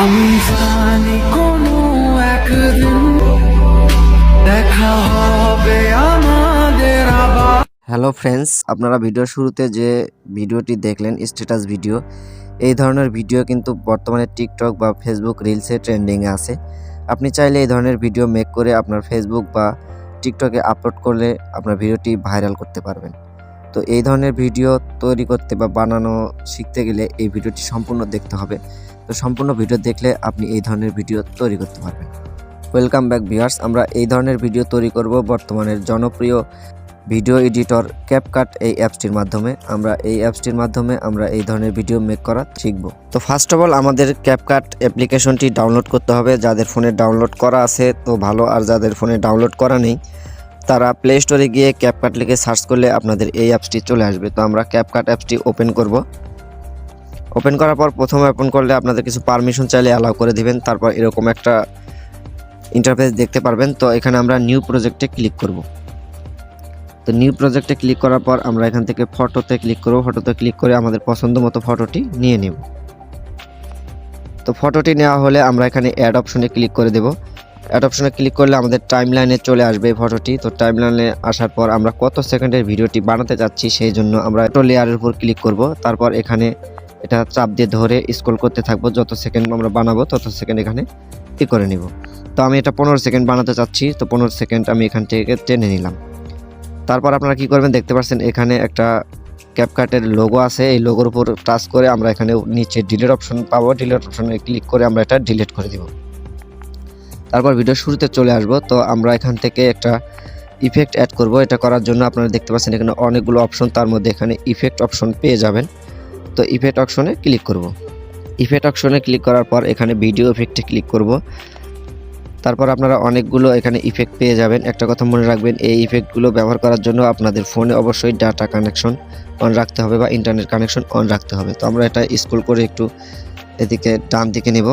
আমি জানি কোনো একদিন দেখা হবে আমাদের আবার। হ্যালো ফ্রেন্ডস, আপনারা ভিডিওর শুরুতে যে ভিডিওটি দেখলেন স্ট্যাটাস ভিডিও, এই ধরনের ভিডিও কিন্তু বর্তমানে টিকটক বা ফেসবুক রিলসে ট্রেন্ডিংয়ে আছে। আপনি চাইলে এই ধরনের ভিডিও মেক করে আপনার ফেসবুক বা টিকটকে আপলোড করলে আপনার ভিডিওটি ভাইরাল করতে পারবেন। তো এই ধরনের ভিডিও তৈরি করতে বা বানানো শিখতে গেলে এই ভিডিওটি সম্পূর্ণ দেখতে হবে। তো সম্পূর্ণ ভিডিও দেখলে আপনি এই ধরনের ভিডিও তৈরি করতে পারবেন। ওয়েলকাম ব্যাক ভিউয়ার্স, আমরা এই ধরনের ভিডিও তৈরি করব বর্তমানের জনপ্রিয় ভিডিও এডিটর ক্যাপকাট এই অ্যাপসটির মাধ্যমে। আমরা এই ধরনের ভিডিও মেক করা শিখব। তো ফার্স্ট অফ অল আমাদের ক্যাপকাট অ্যাপ্লিকেশনটি ডাউনলোড করতে হবে। যাদের ফোনে ডাউনলোড করা আছে তো ভালো, আর যাদের ফোনে ডাউনলোড করা নেই তারা প্লে স্টোরে গিয়ে ক্যাপকাট লিখে সার্চ করলে আপনাদের এই অ্যাপসটি চলে আসবে। তো আমরা ক্যাপকাট অ্যাপসটি ওপেন করব। ওপেন করার পর প্রথমে ওপেন করলে আপনাদের কিছু পারমিশন চাইলে অ্যালাউ করে দিবেন। তারপর এরকম একটা ইন্টারফেস দেখতে পারবেন। তো এখানে আমরা নিউ প্রজেক্টে ক্লিক করব। তো নিউ প্রজেক্টে ক্লিক করার পর আমরা এখান থেকে ফটোতে ক্লিক করব। ফটোতে ক্লিক করে আমাদের পছন্দ মতো ফটোটি নিয়ে নেব। তো ফটোটি নেওয়া হলে আমরা এখানে অ্যাড অপশনে ক্লিক করে দেব। অ্যাড অপশনে ক্লিক করলে আমাদের টাইমলাইনে চলে আসবে এই ফটোটি। তো টাইমলাইনে আসার পর আমরা কত সেকেন্ডের ভিডিওটি বানাতে যাচ্ছি সেই জন্য আমরা একটা লেয়ারের উপর ক্লিক করব। তারপর এখানে এটা চাপ দিয়ে ধরে স্ক্রল করতে থাকবো। যত সেকেন্ড আমরা বানাবো তত সেকেন্ড এখানে ই করে নিব। তো আমি এটা 15 সেকেন্ড বানাতে চাচ্ছি। তো 15 সেকেন্ড আমি এখান থেকে টেনে নিলাম। তারপর আপনারা কি করবেন, দেখতে পাচ্ছেন এখানে একটা ক্যাপকাটের লোগো আছে। এই লোগোর উপর টাচ করে আমরা এখানে নিচে ডিলিট অপশন পাবো। ডিলিট অপশনে ক্লিক করে আমরা এটা ডিলিট করে দিব। তারপর ভিডিও শুরুতে চলে আসব। তো আমরা এখান থেকে একটা ইফেক্ট অ্যাড করব। এটা করার জন্য আপনারা দেখতে পাচ্ছেন এখানে অনেকগুলো অপশন, তার মধ্যে এখানে ইফেক্ট অপশন পেয়ে যাবেন। তো ইফেক্ট অপশনে ক্লিক করব। ইফেক্ট অপশনে ক্লিক করার পর এখানে ভিডিও ইফেক্টে ক্লিক করব। তারপর আপনারা অনেকগুলো এখানে ইফেক্ট পেয়ে যাবেন। একটা কথা মনে রাখবেন, এই ইফেক্টগুলো ব্যবহার করার জন্য আপনাদের ফোনে অবশ্যই ডাটা কানেকশন অন রাখতে হবে বা ইন্টারনেট কানেকশন অন রাখতে হবে। তো আমরা এটা স্ক্রল করে একটু এদিকে ডান দিকে নেব।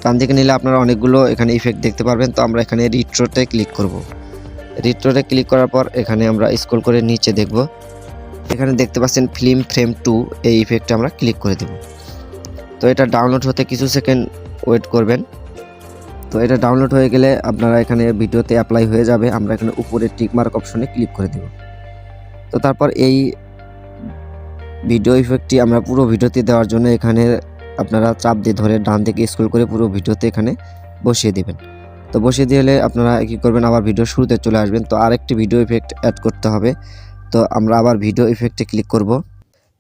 ডান দিকে নিলে আপনারা অনেকগুলো এখানে ইফেক্ট দেখতে পারবেন। তো আমরা এখানে রিট্রোতে ক্লিক করব। রিট্রোতে ক্লিক করার পর এখানে আমরা স্ক্রল করে নিচে দেখব। এখানে দেখতে পাচ্ছেন ফিল্ম ফ্রেম 2, এই ইফেক্টে আমরা ক্লিক করে দেব। তো এটা ডাউনলোড হতে কিছু সেকেন্ড ওয়েট করবেন। তো এটা ডাউনলোড হয়ে গেলে আপনারা এখানে ভিডিওতে অ্যাপ্লাই হয়ে যাবে। আমরা এখানে উপরে টিকমার্ক অপশনে ক্লিক করে দেব। তো তারপর এই ভিডিও ইফেক্টটি আমরা পুরো ভিডিওতে দেওয়ার জন্য এখানে আপনারা চাপ দিয়ে ধরে ডান দিকে স্ক্রল করে পুরো ভিডিওতে এখানে বসিয়ে দেবেন। তো বসিয়ে দিলে আপনারা কি করবেন, আবার ভিডিও শুরুতে চলে আসবেন। তো আরেকটি ভিডিও ইফেক্ট অ্যাড করতে হবে। তো আমরা আবার ভিডিও ইফেক্টে ক্লিক করব।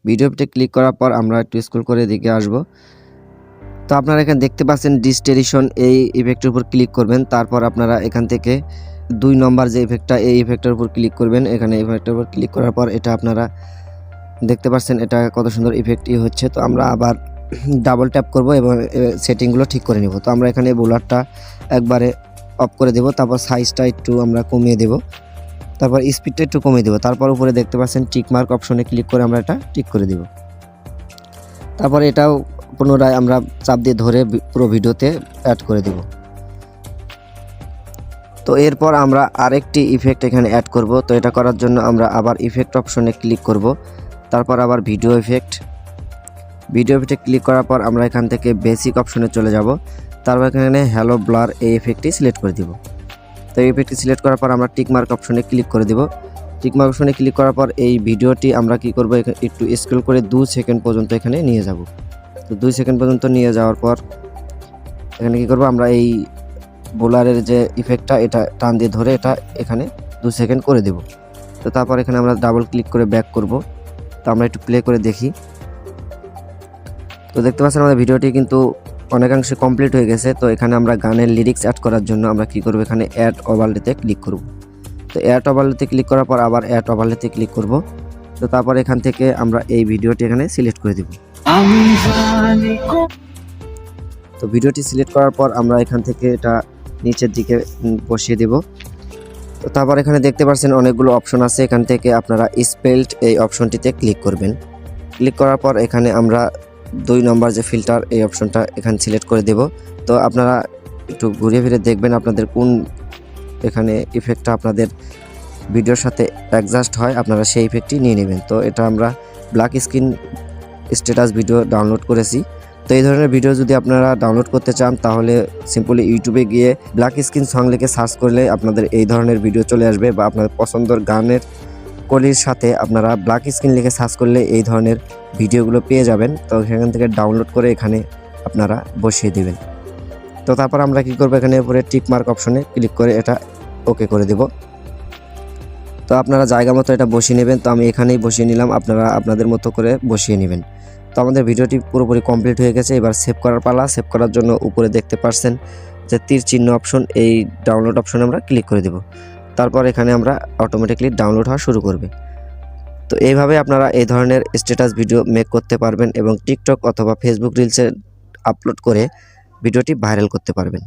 ভিডিও ইফেক্টে ক্লিক করার পর আমরা একটু স্ক্রল করে এদিকে আসব। তো আপনারা এখানে দেখতে পাচ্ছেন ডিস্টেরিশন, এই ইফেক্টের উপর ক্লিক করবেন। তারপর আপনারা এখান থেকে 2 নম্বর যে ইফেক্টটা, এই ইফেক্টের উপর ক্লিক করবেন। এখানে ইফেক্টের উপর ক্লিক করার পর এটা আপনারা দেখতে পাচ্ছেন এটা কত সুন্দর ইফেক্টই হচ্ছে। তো আমরা আবার ডাবল ট্যাপ করব এবং সেটিংগুলো ঠিক করে নিব। তো আমরা এখানে বোলারটা একবারে অফ করে দেব। তারপর সাইজটা একটু আমরা কমিয়ে দেব। তারপর স্পিডটা একটু কমিয়ে দেব। তারপর উপরে দেখতে পাচ্ছেন টিকমার্ক অপশনে ক্লিক করে আমরা এটা টিক করে দেব। তারপর এটাও পুনরায় আমরা চাপ দিয়ে ধরে পুরো ভিডিওতে অ্যাড করে দেব। তো এরপর আমরা আরেকটি ইফেক্ট এখানে অ্যাড করব। তো এটা করার জন্য আমরা আবার ইফেক্ট অপশনে ক্লিক করব। তারপর আবার ভিডিও ইফেক্টে ক্লিক করার পর আমরা এখান থেকে বেসিক অপশনে চলে যাব। তারপর এখানে হ্যালো ব্লার এই ইফেক্টটি সিলেক্ট করে দিব। তো এই ইফেক্টটি সিলেক্ট করার পর আমরা টিকমার্ক অপশনে ক্লিক করে দেব। টিকমার্ক অপশনে ক্লিক করার পর এই ভিডিওটি আমরা কি করব, একটু স্ক্রল করে 2 সেকেন্ড পর্যন্ত এখানে নিয়ে যাব। তো 2 সেকেন্ড পর্যন্ত নিয়ে যাওয়ার পর এখানে কি করব, আমরা এই বোলারের যে ইফেক্টটা এটা টান দিয়ে ধরে এটা এখানে 2 সেকেন্ড করে দেব। তো তারপর এখানে আমরা ডাবল ক্লিক করে ব্যাক করব। তো আমরা একটু প্লে করে দেখি। তো দেখতে পাচ্ছেন আমাদের ভিডিওটি কিন্তু অনেকাংশে কমপ্লিট হয়ে গেছে। তো এখানে আমরা গানের লিরিক্স অ্যাড করার জন্য আমরা কি করব, এখানে অ্যাড ওভারলেতে ক্লিক করব। তো অ্যাড ওভারলেতে ক্লিক করার পর আবার অ্যাড ওভারলেতে ক্লিক করব। তো তারপর এখান থেকে আমরা এই ভিডিওটি এখানে সিলেক্ট করে দেব। তো ভিডিওটি সিলেক্ট করার পর আমরা এখান থেকে এটা নিচের দিকে বসিয়ে দেব। তো তারপর এখানে দেখতে পাচ্ছেন অনেকগুলো অপশন আছে। এখান থেকে আপনারা স্পেলড এই অপশনটিতে ক্লিক করবেন। ক্লিক করার পর এখানে আমরা 2 নম্বর যে ফিল্টার এই অপশনটা এখানে সিলেক্ট করে দেব। তো আপনারা একটু ঘুরে ফিরে দেখবেন আপনাদের কোন এখানে ইফেক্টটা আপনাদের ভিডিওর সাথে অ্যাডজাস্ট হয়, আপনারা সেই ইফেক্টটি নিয়ে নেবেন। তো এটা আমরা black screen status video download করেছি। তো এই ধরনের ভিডিও যদি আপনারা ডাউনলোড করতে চান তাহলে সিম্পলি ইউটিউবে গিয়ে ব্ল্যাক স্ক্রিন সং লিখে সার্চ করলে আপনাদের এই ধরনের ভিডিও চলে আসবে, বা আপনাদের পছন্দের গানের কলির সাথে আপনারা ব্ল্যাক স্ক্রিন লিখে সার্চ করলে এই ধরনের ভিডিওগুলো পেয়ে যাবেন। তো সেখান থেকে ডাউনলোড করে এখানে আপনারা বসিয়ে দিবেন। তো তারপর আমরা কি করব, এখানে উপরে টিক মার্ক অপশনে ক্লিক করে এটা ওকে করে দেব। তো আপনারা জায়গা মতো এটা বসিয়ে নেবেন। তো আমি এখানেই বসিয়ে নিলাম, আপনারা আপনাদের মতো করে বসিয়ে নেবেন। তো আমাদের ভিডিওটি পুরোপুরি কমপ্লিট হয়ে গেছে। এবার সেভ করার পালা। সেভ করার জন্য উপরে দেখতে পাচ্ছেন যে তীর চিহ্ন অপশন, এই ডাউনলোড অপশনে আমরা ক্লিক করে দেব। তারপর এখানে আমরা অটোমেটিকলি ডাউনলোড হওয়া শুরু করবে। তো এইভাবে আপনারা এই ধরনের স্ট্যাটাস ভিডিও মেক করতে পারবেন এবং টিকটক অথবা ফেসবুক রিলসে আপলোড করে ভিডিওটি ভাইরাল করতে পারবেন।